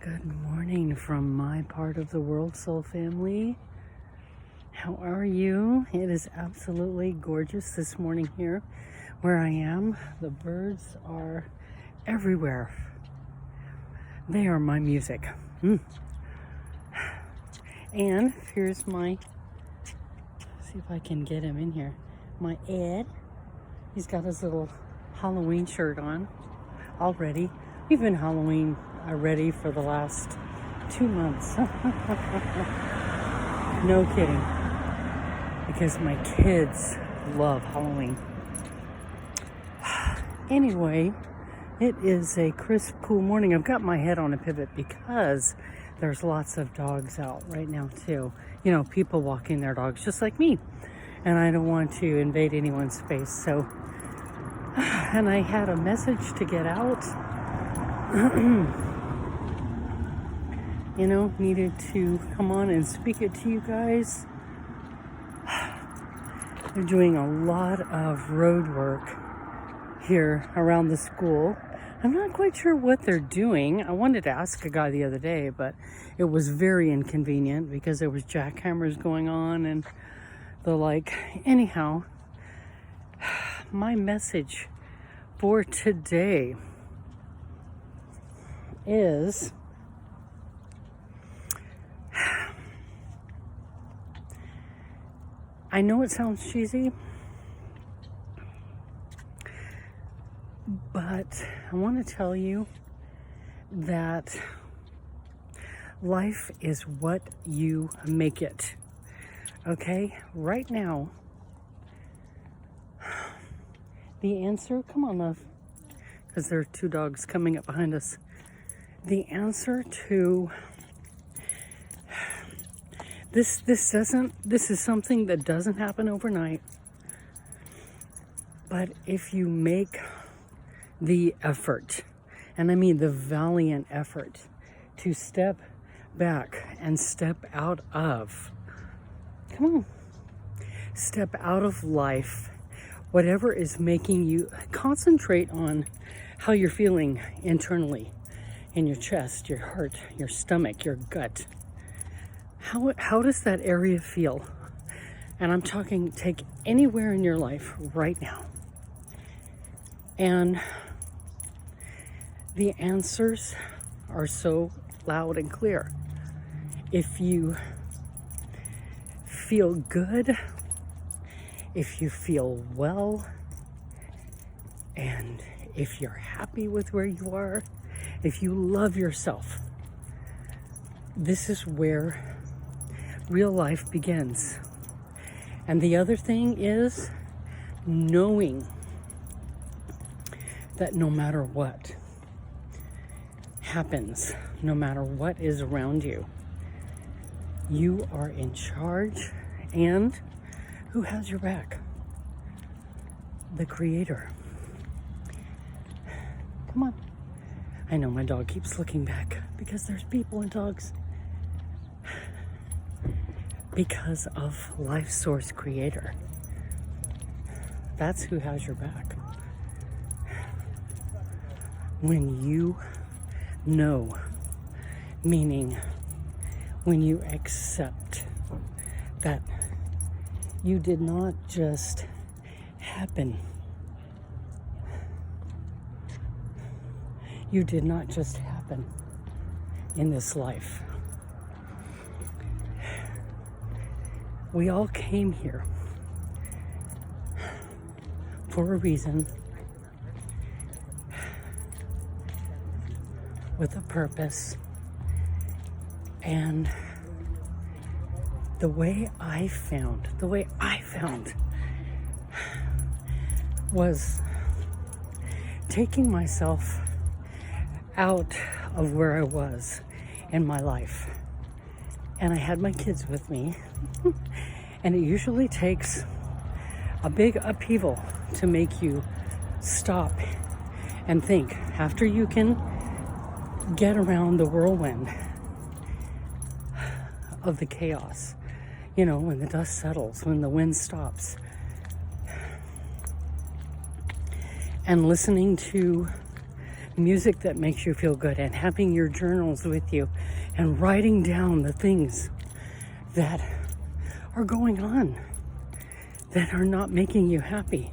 Good morning from my part of the world, soul family. How are you? It is absolutely gorgeous this morning here where I am. The birds are everywhere. They are my music. And here's my, see if I can get him in here. My Ed. He's got his little Halloween shirt on already. We've been Halloween ready for the last 2 months. No kidding. Because my kids love Halloween. Anyway, it is a crisp, cool morning. I've got my head on a pivot because there's lots of dogs out right now too. You know, people walking their dogs just like me. And I don't want to invade anyone's space. So, and I had a message to get out. You know, needed to come on and speak it to you guys. They're doing a lot of road work here around the school. I'm not quite sure what they're doing. I wanted to ask a guy the other day, but it was very inconvenient because there was jackhammers going on and the like. Anyhow, my message for today is I know it sounds cheesy, but I want to tell you that life is what you make it. Okay? Right now, the answer, come on, love, because there are 2 dogs coming up behind us. The answer to this is something that doesn't happen overnight. But if you make the effort, and I mean the valiant effort, to step back and step out of, step out of life, whatever is making you concentrate on how you're feeling internally, in your chest, your heart, your stomach, your gut. How does that area feel? And I'm talking, take anywhere in your life right now. And the answers are so loud and clear. If you feel good, if you feel well, and if you're happy with where you are, if you love yourself, this is where real life begins. And the other thing is knowing that no matter what happens, no matter what is around you, you are in charge. And who has your back? The Creator. Come on. I know my dog keeps looking back because there's people and dogs. Because of Life Source Creator. That's who has your back. When you know, meaning when you accept that you did not just happen. You did not just happen in this life. We all came here for a reason, with a purpose, and the way I found was taking myself out of where I was in my life. And I had my kids with me. And it usually takes a big upheaval to make you stop and think. After you can get around the whirlwind of the chaos, you know, when the dust settles, when the wind stops, and listening to music that makes you feel good, and having your journals with you and writing down the things that are going on that are not making you happy,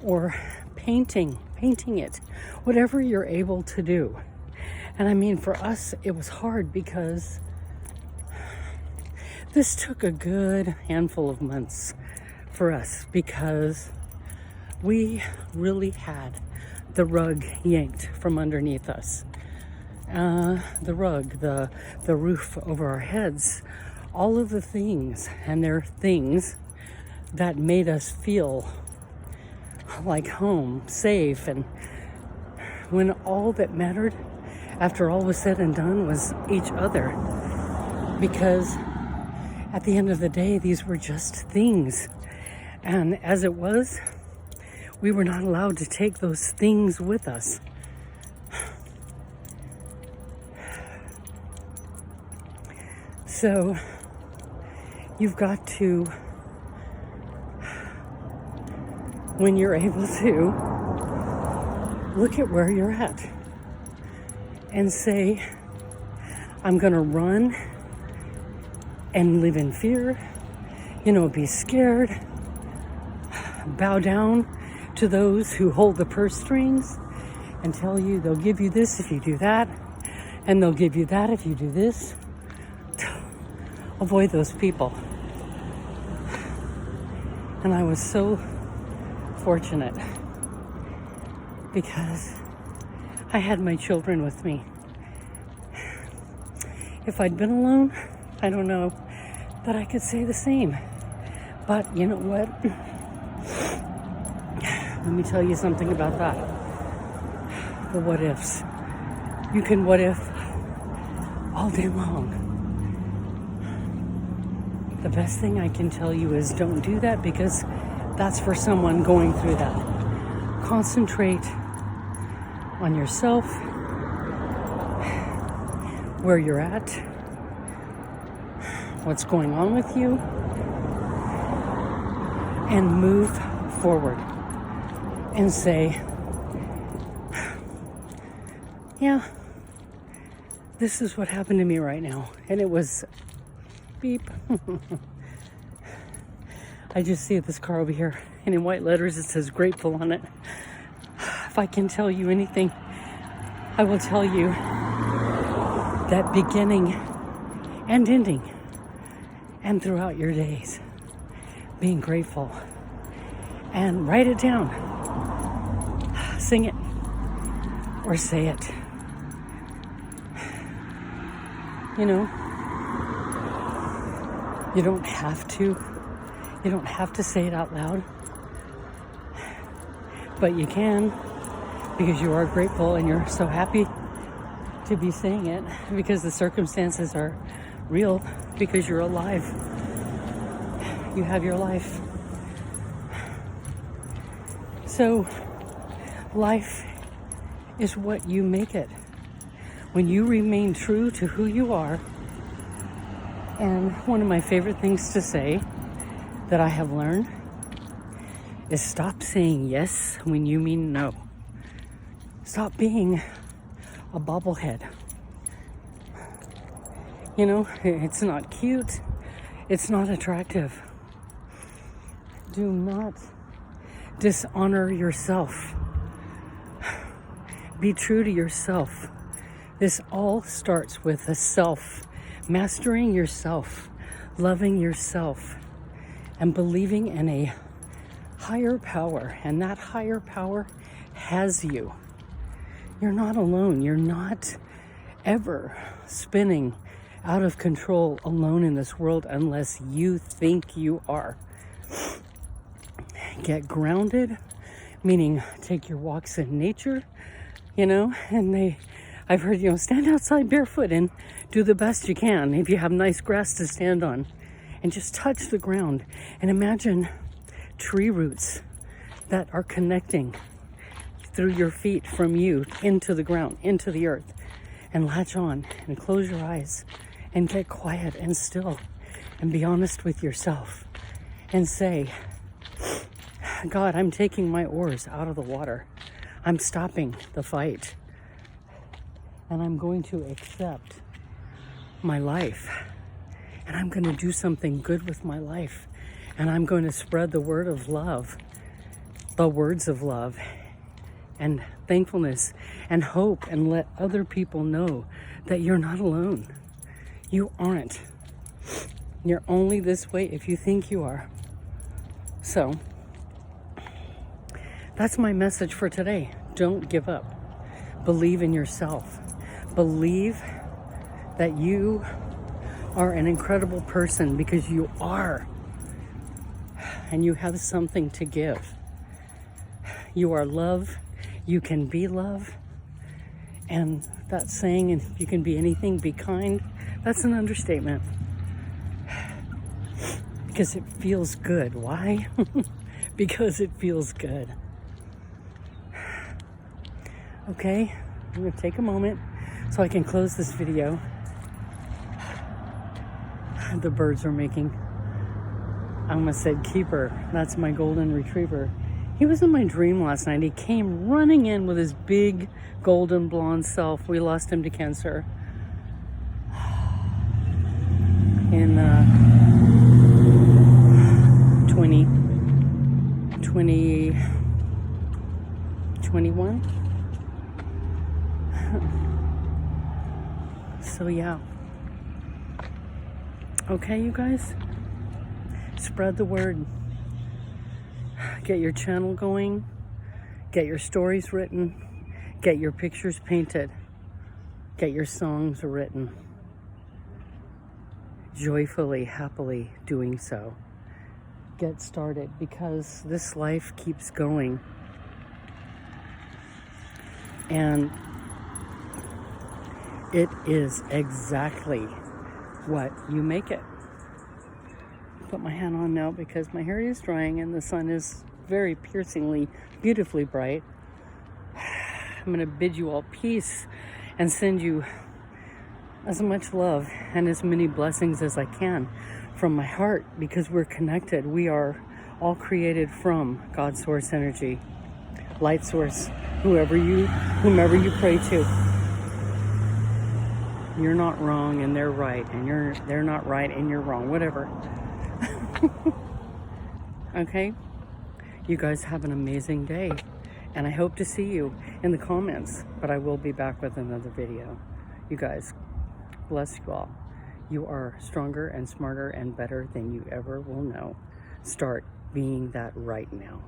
or painting it, whatever you're able to do. And I mean, for us, it was hard because this took a good handful of months for us, because we really had the rug yanked from underneath us. The rug, the roof over our heads, all of the things, and they're things that made us feel like home, safe, and when all that mattered, after all was said and done, was each other. Because at the end of the day, these were just things. And as it was, we were not allowed to take those things with us. So you've got to, when you're able to, look at where you're at and say, I'm going to run and live in fear, be scared, bow down to those who hold the purse strings and tell you they'll give you this if you do that, and they'll give you that if you do this. Avoid those people. And I was so fortunate because I had my children with me. If I'd been alone, I don't know that I could say the same. But you know what? Let me tell you something about that. The what ifs. You can what if all day long. The best thing I can tell you is don't do that, because that's for someone going through that. Concentrate on yourself, where you're at, what's going on with you, and move forward and say, yeah, this is what happened to me right now. And it was beep. I just see this car over here, and in white letters it says grateful on it. If I can tell you anything, I will tell you that beginning and ending and throughout your days, being grateful, and write it down, sing it, or say it. You don't have to say it out loud, but you can, because you are grateful and you're so happy to be saying it, because the circumstances are real, because you're alive. You have your life. So life is what you make it. When you remain true to who you are. And one of my favorite things to say that I have learned is stop saying yes when you mean no. Stop being a bobblehead. It's not cute. It's not attractive. Do not dishonor yourself. Be true to yourself. This all starts with a self. Mastering yourself, loving yourself, and believing in a higher power. And that higher power has you. You're not alone. You're not ever spinning out of control alone in this world unless you think you are. Get grounded, meaning take your walks in nature, and I've heard, stand outside barefoot and do the best you can if you have nice grass to stand on, and just touch the ground and imagine tree roots that are connecting through your feet from you into the ground, into the earth, and latch on and close your eyes and get quiet and still and be honest with yourself and say, God, I'm taking my oars out of the water. I'm stopping the fight. And I'm going to accept my life. And I'm going to do something good with my life. And I'm going to spread the word of love, the words of love, and thankfulness and hope, and let other people know that you're not alone. You aren't. You're only this way if you think you are. So, that's my message for today. Don't give up. Believe in yourself. Believe that you are an incredible person, because you are. And you have something to give. You are love. You can be love. And that saying, and you can be anything, be kind, that's an understatement. Because it feels good. Why? Because it feels good. Okay, I'm going to take a moment so I can close this video. The birds are making, I almost said keeper. That's my golden retriever. He was in my dream last night. He came running in with his big golden blonde self. We lost him to cancer in 2021. So yeah. Okay, you guys, spread the word. Get your channel going. Get your stories written. Get your pictures painted. Get your songs written. Joyfully, happily doing so. Get started, because this life keeps going. And it is exactly what you make it. Put my hand on now because my hair is drying and the sun is very piercingly, beautifully bright. I'm going to bid you all peace and send you as much love and as many blessings as I can from my heart, because we're connected. We are all created from God's source energy, light source, whomever you pray to. You're not wrong and they're right, and they're not right and you're wrong, whatever. Okay? You guys have an amazing day, and I hope to see you in the comments, but I will be back with another video. You guys, bless you all. You are stronger and smarter and better than you ever will know. Start being that right now.